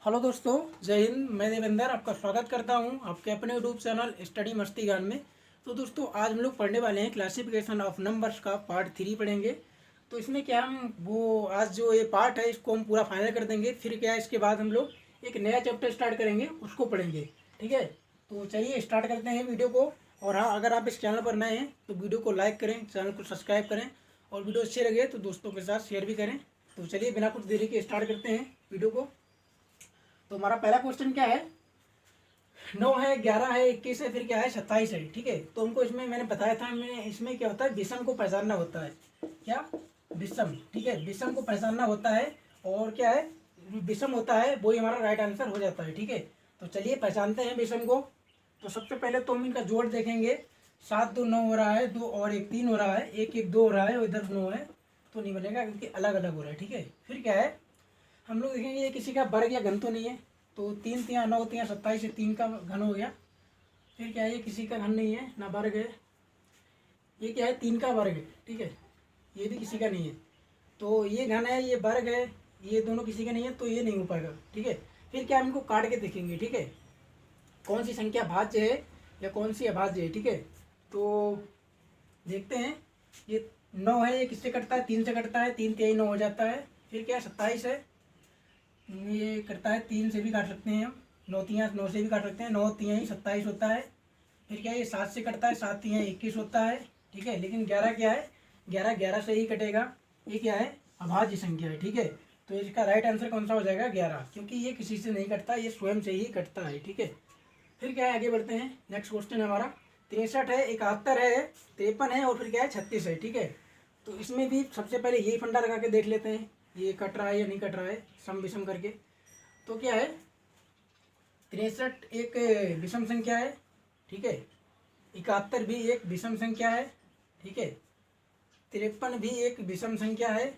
Hello दोस्तों, जय हिंद। मैं देवेंद्र आपका स्वागत करता हूं आपके अपने यूट्यूब चैनल स्टडी मस्ती गान में। तो दोस्तों, आज हम लोग पढ़ने वाले हैं क्लासिफिकेशन ऑफ नंबर्स का पार्ट 3 पढ़ेंगे। तो इसमें क्या हम वो आज जो ये पार्ट है इसको हम पूरा फाइनल कर देंगे। फिर क्या है, इसके बाद हम लोग एक नया चैप्टर स्टार्ट करेंगे, उसको पढ़ेंगे। ठीक है, तो चलिए स्टार्ट करते हैं वीडियो को। और हाँ, अगर आप इस चैनल पर नए हैं तो वीडियो को लाइक करें, चैनल को सब्सक्राइब करें और वीडियो अच्छी लगे तो दोस्तों के साथ शेयर भी करें। तो चलिए बिना कुछ देरी के स्टार्ट करते हैं वीडियो को। तो हमारा पहला क्वेश्चन क्या है, 9 है, 11 है, 21 है, फिर क्या है 27 है। ठीक है, तो हमको इसमें मैंने बताया था, मैं इसमें क्या होता है, विषम को पहचानना होता है। क्या विषम? ठीक है, विषम को पहचानना होता है। और क्या है, विषम होता है वही हमारा राइट आंसर हो जाता है। ठीक है, तो चलिए पहचानते हैं विषम को। तो सबसे पहले तो हम इनका जोड़ देखेंगे। 7 2 9 हो रहा है, 2 और 1 3 हो रहा है, 1 1 2 हो रहा है और इधर 9 है, तो नहीं बनेगा क्योंकि अलग अलग हो रहा है। ठीक है, फिर क्या है, हम लोग देखेंगे ये किसी का वर्ग या घन तो नहीं है। तो 3 3 9 3 27 से 3 का घन हो गया। फिर क्या है, ये किसी का घन नहीं है ना वर्ग है। ये क्या है, 3 का वर्ग है। ठीक है, ये भी किसी का नहीं है। तो ये घन है, ये वर्ग है, ये दोनों किसी का नहीं है, तो ये नहीं हो पाएगा। ठीक है, फिर क्या हम इनको काट के देखेंगे। ठीक है, कौन सी संख्या भाज्य है या कौन सी अभाज्य है। ठीक है, तो देखते हैं। ये 9 है, ये किससे कटता है, 3 से कटता है, 3 3 9 हो जाता है। फिर क्या है, 27 है, ये करता है 3 से भी काट सकते हैं हम, 9 3 9 से भी काट सकते हैं, 9 3 27 होता है। फिर क्या है, ये 7 से कटता है, 7 3 21 होता है। ठीक है, लेकिन 11 क्या है, 11 11 से ही कटेगा। ये क्या है, अभाज्य संख्या है। ठीक है, तो इसका राइट आंसर कौन सा हो जाएगा, 11, क्योंकि ये किसी से नहीं कटता, ये स्वयं से ही कटता है। ठीक है, फिर क्या है, आगे बढ़ते हैं। नेक्स्ट क्वेश्चन है हमारा 63 है, 71 है, 53 है और फिर क्या है 36 है। ठीक है, तो इसमें भी सबसे पहले यही फंडा लगा के देख लेते हैं, ये कट रहा है या नहीं कट रहा है, सम विषम करके। तो क्या है, 63 एक विषम संख्या है। ठीक है, 71 भी एक विषम संख्या है। ठीक है, 53 भी एक विषम संख्या है।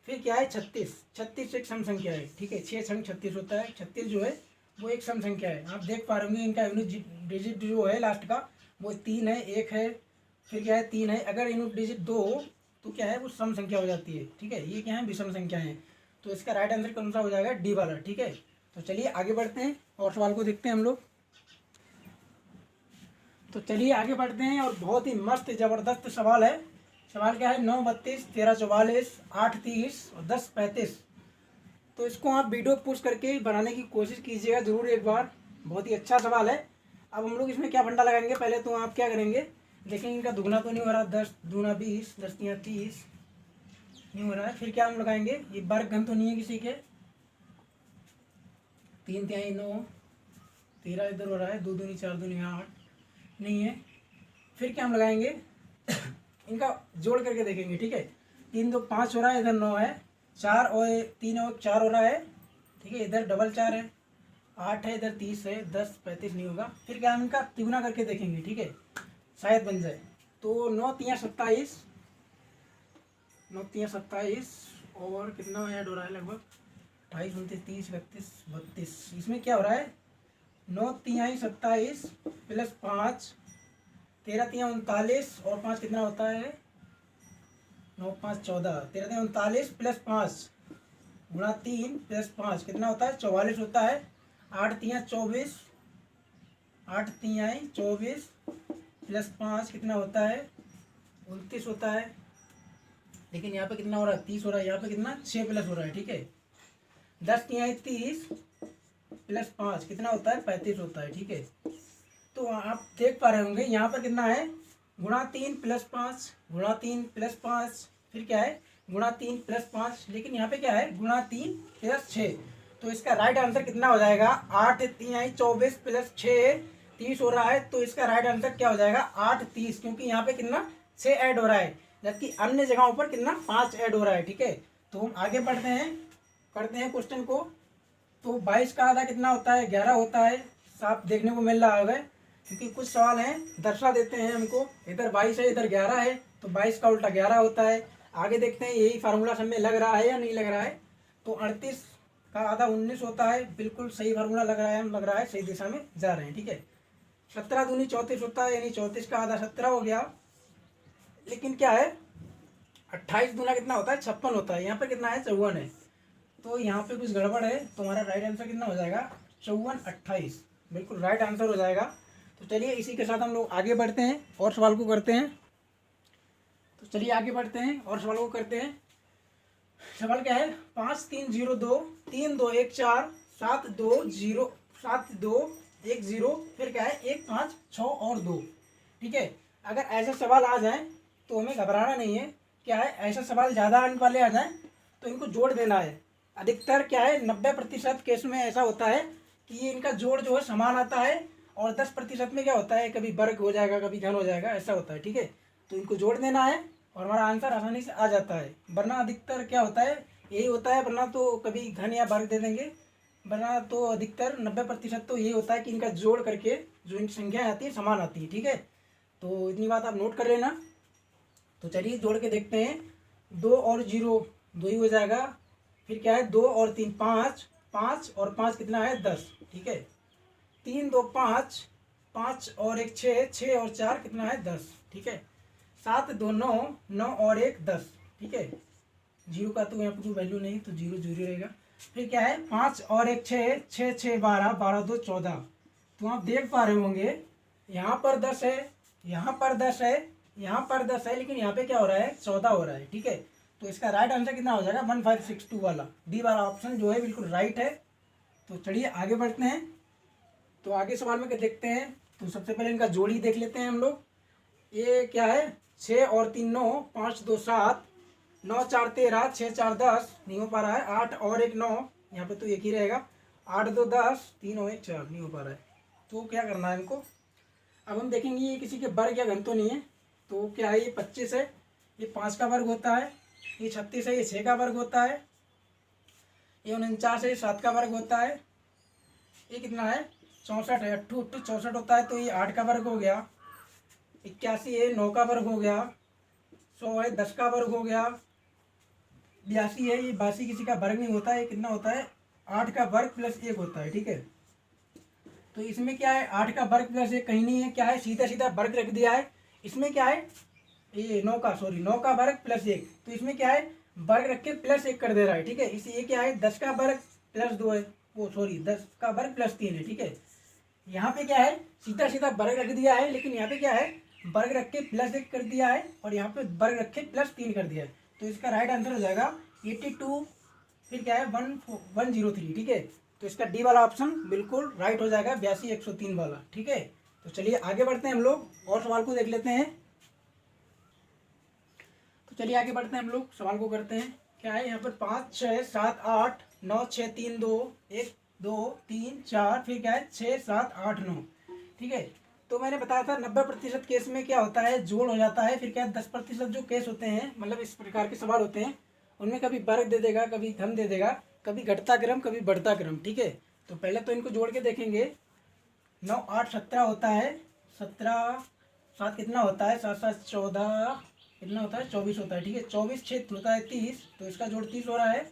फिर क्या है, 36 36 एक सम संख्या है। ठीक है, 6 संग 36 होता है, 36 जो है वो एक सम संख्या है। आप देख पा रहे होंगे इनका यूनिट डिजिट जो है लास्ट का वो 3 है, 1 है, फिर क्या है 3 है। अगर यूनिट डिजिट 2 हो तो क्या है, वो सम संख्या हो जाती है। ठीक है, ये क्या है, विषम संख्या है। तो इसका राइट आंसर कौन सा हो जाएगा, डी वाला। ठीक है, तो चलिए आगे बढ़ते हैं और सवाल को देखते हैं हम लोग। तो चलिए आगे बढ़ते हैं और बहुत ही मस्त ज़बरदस्त सवाल है। सवाल क्या है, 9 32 13 44 8 30 और 10 35। तो इसको आप वीडियो पोस्ट करके बनाने की कोशिश कीजिएगा ज़रूर एक बार, बहुत ही अच्छा सवाल है। अब हम लोग इसमें क्या फंडा लगाएंगे, पहले तो आप क्या करेंगे, देखेंगे इनका दुगना तो नहीं हो रहा, 10 दूना 20, 10 तिया 30 नहीं हो रहा है। फिर क्या हम लगाएंगे, ये वर्ग घन तो नहीं है किसी के, 3 तिहाई 9, 13 इधर हो रहा है, 2 दूनी 4 दूनी 8 नहीं है। फिर क्या हम लगाएंगे इनका जोड़ करके देखेंगे। ठीक है, 3 2 5 हो रहा है, इधर 9 है, 4 और 3 और 4 हो रहा है। ठीक है, इधर डबल 4 है, 8 है, इधर 30 है, 10 35 नहीं होगा। फिर क्या हम इनका तिगुना करके देखेंगे। ठीक है, शायद बन जाए। तो 9 तिया 27, 9 तिया 27 और कितना ऐड हो रहा है, लगभग 28 29 30 31 32। इसमें क्या हो रहा है, 9 तिहाई 27 प्लस 5, 13 तिया 39 और 5 कितना होता है, 9 5 14, 13 तिया 39 प्लस 5 गुणा 3 प्लस 5 कितना होता है, 44 होता है। 8 तिया 24, 8 तिहाई 24 प्लस 5 कितना होता है, 29 होता है। लेकिन यहाँ पे कितना हो रहा है, 30 हो रहा है। यहाँ पे कितना, 6 प्लस हो रहा है। ठीक है, 10 तिहाई 30 प्लस 5 कितना होता है, 35 होता है। ठीक है, तो आप देख पा रहे होंगे यहाँ पर कितना है, गुणा 3 प्लस 5, गुणा 3 प्लस 5, फिर क्या है गुणा 3 प्लस 5, लेकिन यहाँ पे क्या है, गुणा 3 प्लस 6। तो इसका राइट आंसर कितना हो जाएगा, 8 तिहाई 24 प्लस 6 30 हो रहा है। तो इसका राइट आंसर क्या हो जाएगा, 8 30, क्योंकि यहाँ पे कितना 6 ऐड हो रहा है, जबकि अन्य जगहों पर कितना 5 ऐड हो रहा है। ठीक है, तो हम आगे बढ़ते हैं, करते हैं क्वेश्चन को। तो 22 का आधा कितना होता है, 11 होता है। साफ देखने को मिल रहा होगा, क्योंकि कुछ सवाल हैं दर्शा देते हैं हमको, इधर 22 है इधर 11 है, तो 22 का उल्टा 11 होता है। आगे देखते हैं यही फार्मूला सब में लग रहा है या नहीं लग रहा है। तो 38 का आधा 19 होता है, बिल्कुल सही फार्मूला लग रहा है, हम लग रहा है सही दिशा में जा रहे हैं। ठीक है, 17 दूनी 34 होता है, यानी 34 का आधा 17 हो गया। लेकिन क्या है, 28 दूना कितना होता है, 56 होता है। यहाँ पर कितना है, 54 है। तो यहाँ पे कुछ गड़बड़ है, तो हमारा राइट आंसर कितना हो जाएगा 5428, बिल्कुल राइट आंसर हो जाएगा। तो चलिए इसी के साथ हम लोग आगे बढ़ते हैं और सवाल को करते हैं। तो चलिए आगे बढ़ते हैं और सवाल को करते हैं। सवाल क्या है, 5302 3214 7210 फिर क्या है 156 और 2। ठीक है, अगर ऐसे सवाल आ जाए तो हमें घबराना नहीं है। क्या है, ऐसा सवाल ज़्यादा अंक वाले आ जाए तो इनको जोड़ देना है। अधिकतर क्या है 90% केस में ऐसा होता है कि ये इनका जोड़ जो है समान आता है, और 10% में क्या होता है कभी वर्ग हो जाएगा कभी घन हो जाएगा, ऐसा होता है। ठीक है, तो इनको जोड़ देना है और हमारा आंसर आसानी से आ जाता है। वरना अधिकतर क्या होता है यही होता है, वरना तो कभी घन या वर्ग दे देंगे, वरना तो अधिकतर 90% तो यही होता है कि इनका जोड़ करके जो इनकी संख्या आती है समान आती है। ठीक है, तो इतनी बात आप नोट कर लेना। तो चलिए जोड़ के देखते हैं। 2 और 0 2 ही हो जाएगा। फिर क्या है 2 और 3 5, 5 और 5 कितना है 10। ठीक है, 3 2 5, 5 और 1 6, 6 और 4 कितना है 10। ठीक है, 7 2 9, 9 और 1 10। ठीक है, 0 का तो यहाँ पर कोई वैल्यू नहीं, तो 0 0 रहेगा। फिर क्या है 5 और 1 6, 6 6 12, 12 2 14। तो आप देख पा रहे होंगे यहाँ पर 10 है, यहाँ पर 10 है, यहाँ पर 10 है, लेकिन यहाँ पे क्या हो रहा है 14 हो रहा है। ठीक है, तो इसका राइट आंसर कितना हो जाएगा 1562 वाला, डी वाला ऑप्शन जो है बिल्कुल राइट है। तो चलिए आगे बढ़ते हैं। तो आगे सवाल में क्या देखते हैं। तो सबसे पहले इनका जोड़ी देख लेते हैं हम लोग। ये क्या है 6 और 3 9, 5 2 7, 9 4 13, 6 4 10 नहीं हो पा रहा है। 8 और 1 9, यहाँ पे तो एक ही रहेगा। 8 2 10, 3 और 1 4 नहीं हो पा रहा है। तो क्या करना है इनको, अब हम देखेंगे ये किसी के वर्ग या घन तो नहीं है। तो क्या है ये 25 है, ये 5 का वर्ग होता है। ये 36 है, ये 6 का वर्ग होता है। ये 49 है, ये 7 का वर्ग होता है। ये कितना है 64 है, 8 8 64 होता है, तो ये 8 का वर्ग हो गया। 81 है 9 का वर्ग हो गया। 100 है 10 का वर्ग हो गया। 82 है, ये 82 किसी का वर्ग नहीं होता है, ये कितना होता है 8 का वर्ग प्लस 1 होता है। ठीक है, तो इसमें क्या है 8 का वर्ग प्लस 1 कहीं नहीं है, क्या है सीधा सीधा वर्ग रख दिया है। इसमें क्या है ये 9 का वर्ग प्लस 1, तो इसमें क्या है वर्ग रख के प्लस 1 कर दे रहा है। ठीक है, इसे ये क्या है 10 का वर्ग प्लस 2 है, वो सॉरी 10 का वर्ग प्लस 3 है। ठीक है, यहाँ पे क्या है सीधा सीधा वर्ग रख दिया है, लेकिन यहाँ पे क्या है वर्ग रख के प्लस 1 कर दिया है, और यहाँ पे वर्ग रख के प्लस 3 कर दिया है। तो इसका राइट आंसर हो जाएगा 82, फिर क्या है 103। ठीक है, तो इसका डी वाला ऑप्शन बिल्कुल राइट हो जाएगा, 82 103 वाला। ठीक है, तो चलिए आगे बढ़ते हैं हम लोग और सवाल को देख लेते हैं। तो चलिए आगे बढ़ते हैं हम लोग, सवाल को करते हैं। क्या है यहाँ पर 5 6 7 8 9 6 3 2 1 2 3 4, फिर क्या है 6 7 8 9। ठीक है, तो मैंने बताया था 90% केस में क्या होता है जोड़ हो जाता है। फिर क्या है 10% जो केस होते हैं, मतलब इस प्रकार के सवाल होते हैं, उनमें कभी वर्ग दे देगा, कभी घन दे देगा, कभी घटता क्रम, कभी बढ़ता क्रम। ठीक है, तो पहले तो इनको जोड़ के देखेंगे। 9 8 17 होता है, 17 7 कितना होता है 7 7 14 कितना होता है 24 होता है। ठीक है, 24 6 होता है 30, तो इसका जोड़ 30 हो रहा है।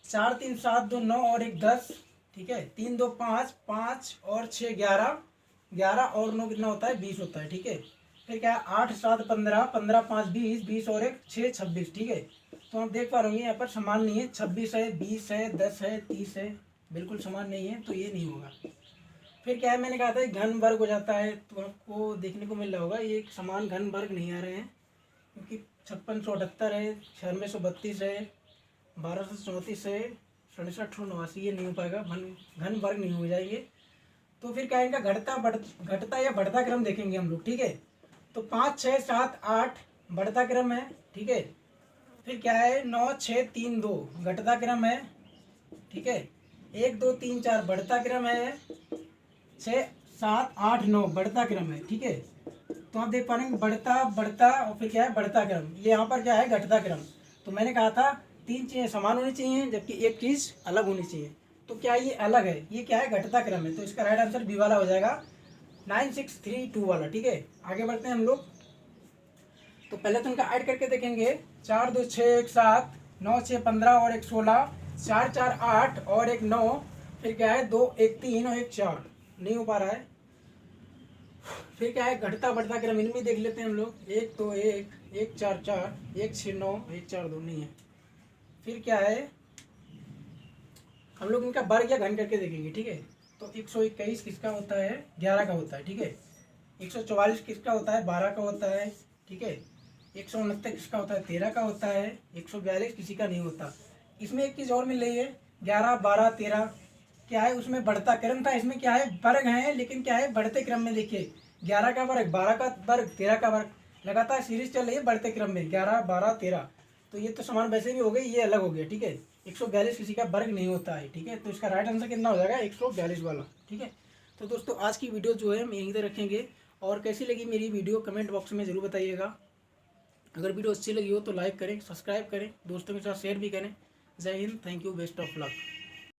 4 3 7 2 9 और 1 10। ठीक है, 3 2 5, 5 और 6 11, 11 और 9 कितना होता है 20 होता है। ठीक है, फिर क्या है 8 7 15, 15 5 20, 20 और 1 6 26। ठीक है, तो आप देख पा रहे होंगे यहाँ पर समान नहीं है, 26 है 20 है 10 है 30 है, बिल्कुल समान नहीं है, तो ये नहीं होगा। फिर क्या है मैंने कहा था घन वर्ग हो जाता है, तो आपको देखने को मिल रहा होगा ये समान घन वर्ग नहीं आ रहे हैं, क्योंकि 5678 है, 9632 है, 1234 है, 6789, ये नहीं हो पाएगा, घन वर्ग नहीं हो जाएंगे। तो फिर क्या इनका घटता या बढ़ता क्रम देखेंगे हम लोग। ठीक है, तो 5 6 7 8 बढ़ता क्रम है। ठीक है, फिर क्या है 9 6 3 2 घटता क्रम है। ठीक है, 1 2 3 4 बढ़ता क्रम है, 6 7 8 9 बढ़ता क्रम है। ठीक है, तो आप देख पा रहे हैं बढ़ता बढ़ता और फिर क्या है बढ़ता क्रम, ये यहाँ पर क्या है घटता क्रम। तो मैंने कहा था 3 चीज़ें समान होनी चाहिए, जबकि एक चीज़ अलग होनी चाहिए। तो क्या ये अलग है, ये क्या है घटता क्रम है, तो इसका राइट आंसर बी वाला हो जाएगा 9632 वाला। ठीक है, आगे बढ़ते हैं हम लोग। तो पहले तो इनका ऐड करके देखेंगे। 4 2 6 1 7, 9 6 15 और 1 16, 4 4 8 और 1 9, फिर क्या है 2 1 3 और 1 4, नहीं हो पा रहा है। फिर क्या है घटता बढ़ता क्रम, इनमें देख लेते हैं हम लोग। 1 2 1 1 4 4, 1 6 9 1 4 2, नहीं है। फिर क्या है हम लोग इनका वर्ग या घन करके देखेंगे, ठीक है। तो 121 किसका होता है, 11 का होता है, ठीक है। 144 किसका होता है, 12 का होता है, ठीक है। 169 किसका होता है, 13 का होता है। 142 किसी का नहीं होता। इसमें एक चीज़ और मिल रही है, 11, 12, 13 क्या है, उसमें बढ़ता क्रम था। इसमें क्या है, वर्ग है, लेकिन क्या है, बढ़ते क्रम में। देखिए 11 का वर्ग, 12 का वर्ग, 13 का वर्ग, लगातार सीरीज चल रही है बढ़ते क्रम में, 11, 12, 13। तो ये तो समान वैसे भी हो गई, ये अलग हो गया, ठीक है। 142 किसी का वर्ग नहीं होता है, ठीक है। तो इसका राइट आंसर कितना हो जाएगा, 142 वाला, ठीक है। तो दोस्तों आज की वीडियो जो है हम यहीं तक रखेंगे। और कैसी लगी मेरी वीडियो कमेंट बॉक्स में ज़रूर बताइएगा। अगर वीडियो अच्छी लगी हो तो लाइक करें, सब्सक्राइब करें, दोस्तों के साथ शेयर भी करें। जय Hind, thank you, best of luck.